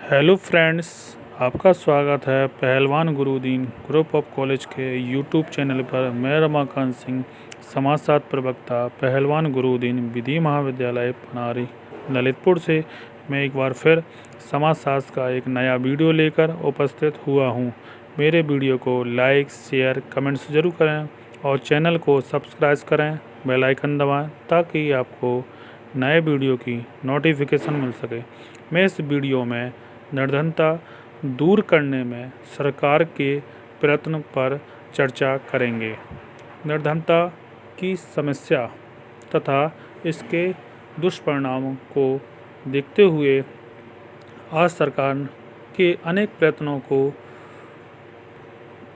Hello friends, आपका स्वागत है पहलवान गुरुदीन ग्रुप ऑफ कॉलेज के यूट्यूब चैनल पर। मैं रमाकांत सिंह, समाजशास्त्र प्रवक्ता, पहलवान गुरुदीन विधि महाविद्यालय पनारी ललितपुर से मैं एक बार फिर समाजशास्त्र का एक नया वीडियो लेकर उपस्थित हुआ हूं। मेरे वीडियो को लाइक, शेयर, कमेंट्स जरूर करें और चैनल को सब्सक्राइब करें, बेल आइकन दबाएं ताकि आपको नए वीडियो की नोटिफिकेशन मिल सके। मैं इस वीडियो में निर्धनता दूर करने में सरकार के प्रयत्न पर चर्चा करेंगे। निर्धनता की समस्या तथा इसके दुष्परिणामों को देखते हुए आज सरकार के अनेक प्रयत्नों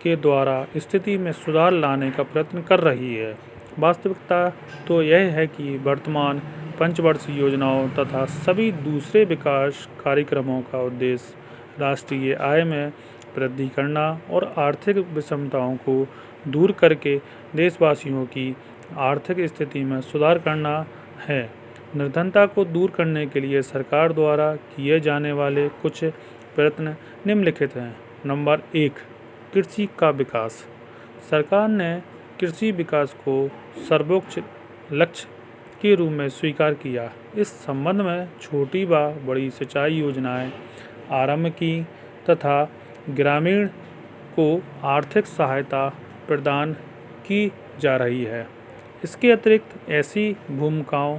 के द्वारा स्थिति में सुधार लाने का प्रयत्न कर रही है। वास्तविकता तो यह है कि वर्तमान पंचवर्षीय योजनाओं तथा सभी दूसरे विकास कार्यक्रमों का उद्देश्य राष्ट्रीय आय में वृद्धि करना और आर्थिक विषमताओं को दूर करके देशवासियों की आर्थिक स्थिति में सुधार करना है। निर्धनता को दूर करने के लिए सरकार द्वारा किए जाने वाले कुछ प्रयत्न निम्नलिखित हैं। नंबर 1, कृषि का विकास। सरकार ने कृषि विकास को सर्वोच्च लक्ष्य के रूप में स्वीकार किया। इस संबंध में छोटी व बड़ी सिंचाई योजनाएं आरंभ की तथा ग्रामीण को आर्थिक सहायता प्रदान की जा रही है। इसके अतिरिक्त ऐसी भूमिकाओं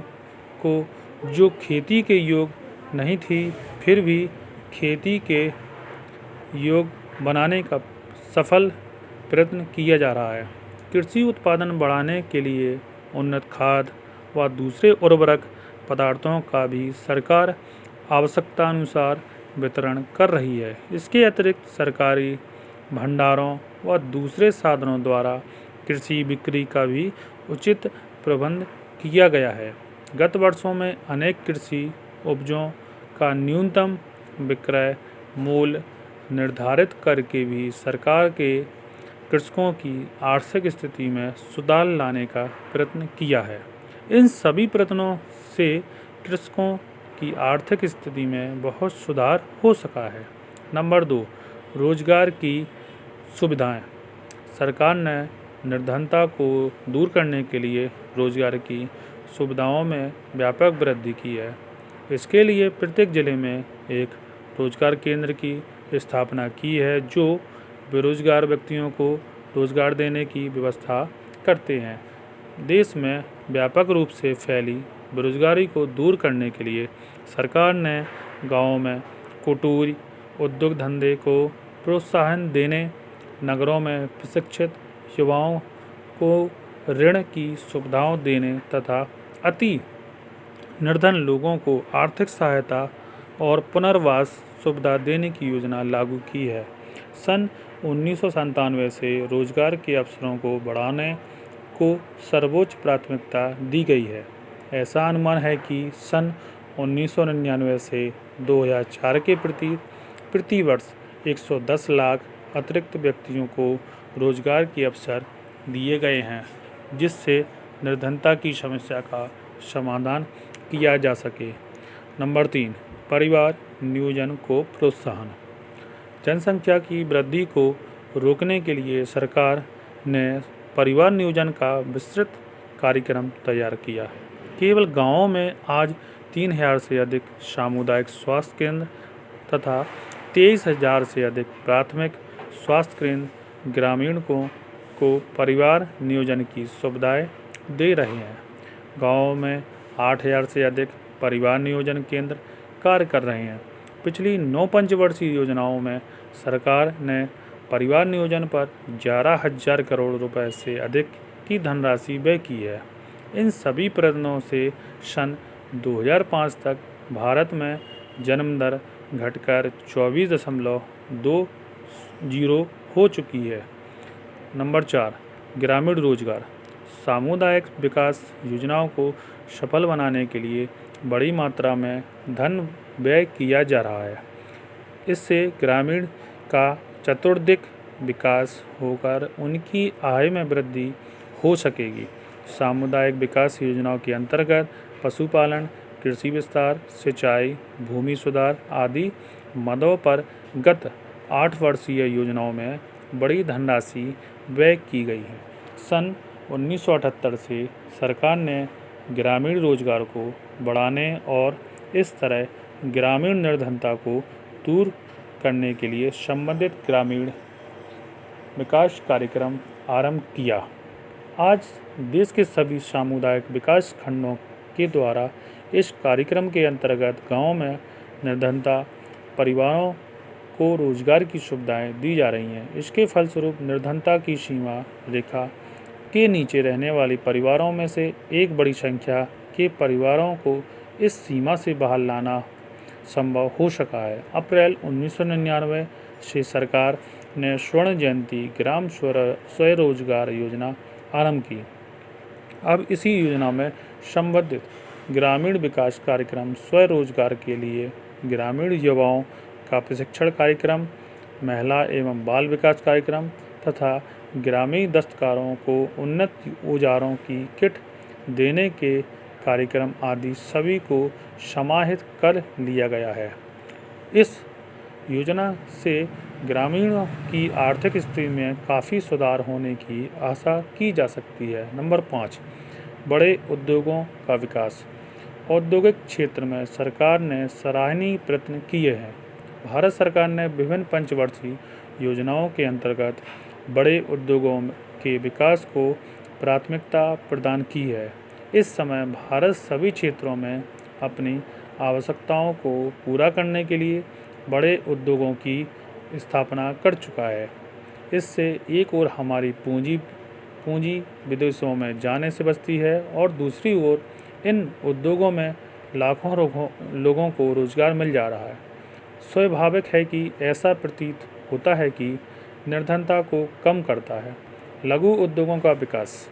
को जो खेती के योग नहीं थी फिर भी खेती के योग बनाने का सफल प्रयत्न किया जा रहा है। कृषि उत्पादन बढ़ाने के लिए उन्नत खाद व दूसरे उर्वरक पदार्थों का भी सरकार आवश्यकतानुसार वितरण कर रही है। इसके अतिरिक्त सरकारी भंडारों व दूसरे साधनों द्वारा कृषि बिक्री का भी उचित प्रबंध किया गया है। गत वर्षों में अनेक कृषि उपजों का न्यूनतम विक्रय मूल्य निर्धारित करके भी सरकार के कृषकों की आर्थिक स्थिति में सुधार लाने का प्रयत्न किया है। इन सभी प्रयत्नों से कृषकों की आर्थिक स्थिति में बहुत सुधार हो सका है। नंबर 2, रोजगार की सुविधाएं। सरकार ने निर्धनता को दूर करने के लिए रोजगार की सुविधाओं में व्यापक वृद्धि की है। इसके लिए प्रत्येक जिले में एक रोजगार केंद्र की स्थापना की है जो बेरोजगार व्यक्तियों को रोजगार देने की व्यवस्था करते हैं। देश में व्यापक रूप से फैली बेरोजगारी को दूर करने के लिए सरकार ने गांवों में कुटीर उद्योग धंधे को प्रोत्साहन देने, नगरों में प्रशिक्षित युवाओं को ऋण की सुविधाओं देने तथा अति निर्धन लोगों को आर्थिक सहायता और पुनर्वास सुविधा देने की योजना लागू की है। सन 1997 से रोजगार के अवसरों को बढ़ाने को सर्वोच्च प्राथमिकता दी गई है। ऐसा अनुमान है कि सन 1999 से 2004 के प्रति वर्ष 110 लाख अतिरिक्त व्यक्तियों को रोजगार के अवसर दिए गए हैं, जिससे निर्धनता की समस्या का समाधान किया जा सके। नंबर 3, परिवार नियोजन को प्रोत्साहन। जनसंख्या की वृद्धि को रोकने के लिए सरकार ने परिवार नियोजन का विस्तृत कार्यक्रम तैयार किया। केवल गांवों में आज 3000 से अधिक सामुदायिक स्वास्थ्य केंद्र तथा 23,000 से अधिक प्राथमिक स्वास्थ्य केंद्र ग्रामीण को परिवार नियोजन की सुविधाएं दे रहे हैं। गांवों में 8,000 से अधिक परिवार नियोजन केंद्र कार्य कर रहे हैं। पिछली 9 पंचवर्षीय योजनाओं में सरकार ने परिवार नियोजन पर 11,000 करोड़ रुपए से अधिक की धनराशि व्यय की है। इन सभी प्रयत्नों से सन 2005 तक भारत में जन्म दर घटकर 24.20 हो चुकी है। नंबर 4, ग्रामीण रोजगार। सामुदायिक विकास योजनाओं को सफल बनाने के लिए बड़ी मात्रा में धन व्यय किया जा रहा है। इससे ग्रामीण का चतुर्दिक विकास होकर उनकी आय में वृद्धि हो सकेगी। सामुदायिक विकास योजनाओं के अंतर्गत पशुपालन, कृषि विस्तार, सिंचाई, भूमि सुधार आदि मदों पर गत 8 वर्षीय योजनाओं में बड़ी धनराशि व्यय की गई है। सन 1978 से सरकार ने ग्रामीण रोजगार को बढ़ाने और इस तरह ग्रामीण निर्धनता को दूर करने के लिए संबंधित ग्रामीण विकास कार्यक्रम आरंभ किया। आज देश के सभी सामुदायिक विकास खंडों के द्वारा इस कार्यक्रम के अंतर्गत गाँव में निर्धनता परिवारों को रोजगार की सुविधाएं दी जा रही हैं। इसके फलस्वरूप निर्धनता की सीमा रेखा के नीचे रहने वाले परिवारों में से एक बड़ी संख्या के परिवारों को इस सीमा से बाहर लाना संभव हो सका है। अप्रैल 1999 से सरकार ने स्वर्ण जयंती ग्राम स्वरोजगार योजना आरंभ की। अब इसी योजना में संबंधित ग्रामीण विकास कार्यक्रम स्वरोजगार के लिए ग्रामीण युवाओं का प्रशिक्षण कार्यक्रम, महिला एवं बाल विकास कार्यक्रम तथा ग्रामीण दस्तकारों को उन्नत औजारों की किट देने के कार्यक्रम आदि सभी को समाहित कर लिया गया है। इस योजना से ग्रामीणों की आर्थिक स्थिति में काफ़ी सुधार होने की आशा की जा सकती है। नंबर 5, बड़े उद्योगों का विकास। औद्योगिक क्षेत्र में सरकार ने सराहनीय प्रयत्न किए हैं। भारत सरकार ने विभिन्न पंचवर्षीय योजनाओं के अंतर्गत बड़े उद्योगों के विकास को प्राथमिकता प्रदान की है। इस समय भारत सभी क्षेत्रों में अपनी आवश्यकताओं को पूरा करने के लिए बड़े उद्योगों की स्थापना कर चुका है। इससे एक ओर हमारी पूंजी विदेशों में जाने से बचती है और दूसरी ओर इन उद्योगों में लाखों लोगों को रोजगार मिल जा रहा है। स्वाभाविक है कि ऐसा प्रतीत होता है कि निर्धनता को कम करता है। लघु उद्योगों का विकास।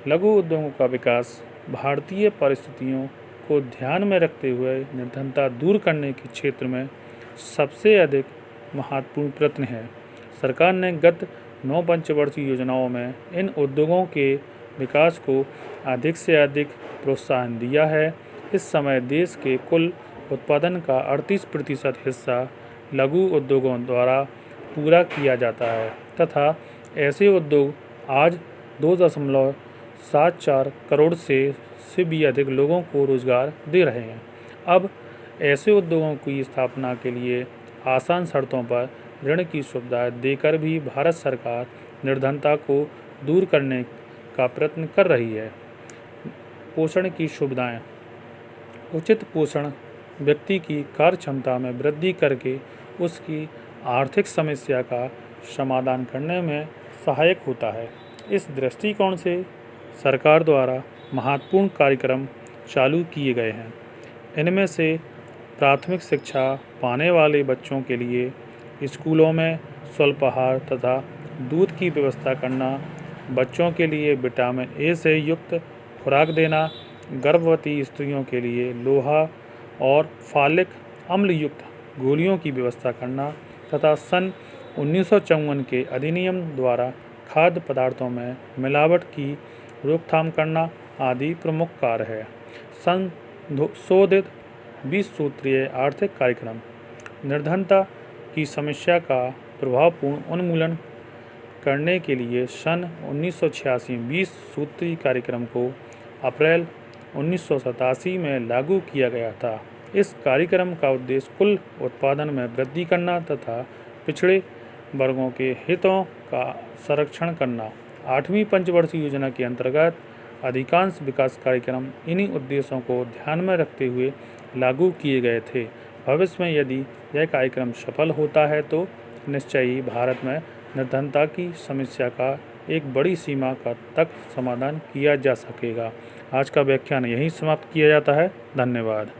लघु उद्योगों का विकास भारतीय परिस्थितियों को ध्यान में रखते हुए निर्धनता दूर करने के क्षेत्र में सबसे अधिक महत्वपूर्ण प्रयत्न है। सरकार ने गत 9 पंचवर्षीय योजनाओं में इन उद्योगों के विकास को अधिक से अधिक प्रोत्साहन दिया है। इस समय देश के कुल उत्पादन का 38% हिस्सा लघु उद्योगों द्वारा पूरा किया जाता है तथा ऐसे उद्योग आज 2.74 करोड़ से भी अधिक लोगों को रोजगार दे रहे हैं। अब ऐसे उद्योगों की स्थापना के लिए आसान शर्तों पर ऋण की सुविधा देकर भी भारत सरकार निर्धनता को दूर करने का प्रयत्न कर रही है। पोषण की सुविधाएं। उचित पोषण व्यक्ति की कार्य क्षमता में वृद्धि करके उसकी आर्थिक समस्या का समाधान करने में सहायक होता है। इस दृष्टिकोण से सरकार द्वारा महत्वपूर्ण कार्यक्रम चालू किए गए हैं। इनमें से प्राथमिक शिक्षा पाने वाले बच्चों के लिए स्कूलों में स्वल्पाहार तथा दूध की व्यवस्था करना, बच्चों के लिए विटामिन ए से युक्त खुराक देना, गर्भवती स्त्रियों के लिए लोहा और फॉलिक अम्ल युक्त गोलियों की व्यवस्था करना तथा सन 1954 के अधिनियम द्वारा खाद्य पदार्थों में मिलावट की रोकथाम करना आदि प्रमुख कार्य है। संशोधित 20 सूत्रीय आर्थिक कार्यक्रम। निर्धनता की समस्या का प्रभावपूर्ण उन्मूलन करने के लिए सन 1986 20 सूत्री कार्यक्रम को अप्रैल 1987 में लागू किया गया था। इस कार्यक्रम का उद्देश्य कुल उत्पादन में वृद्धि करना तथा पिछड़े वर्गों के हितों का संरक्षण करना। 8वीं पंचवर्षीय योजना के अंतर्गत अधिकांश विकास कार्यक्रम इन्हीं उद्देश्यों को ध्यान में रखते हुए लागू किए गए थे। भविष्य में यदि यह कार्यक्रम सफल होता है तो निश्चय ही भारत में निर्धनता की समस्या का एक बड़ी सीमा का तक समाधान किया जा सकेगा। आज का व्याख्यान यहीं समाप्त किया जाता है। धन्यवाद।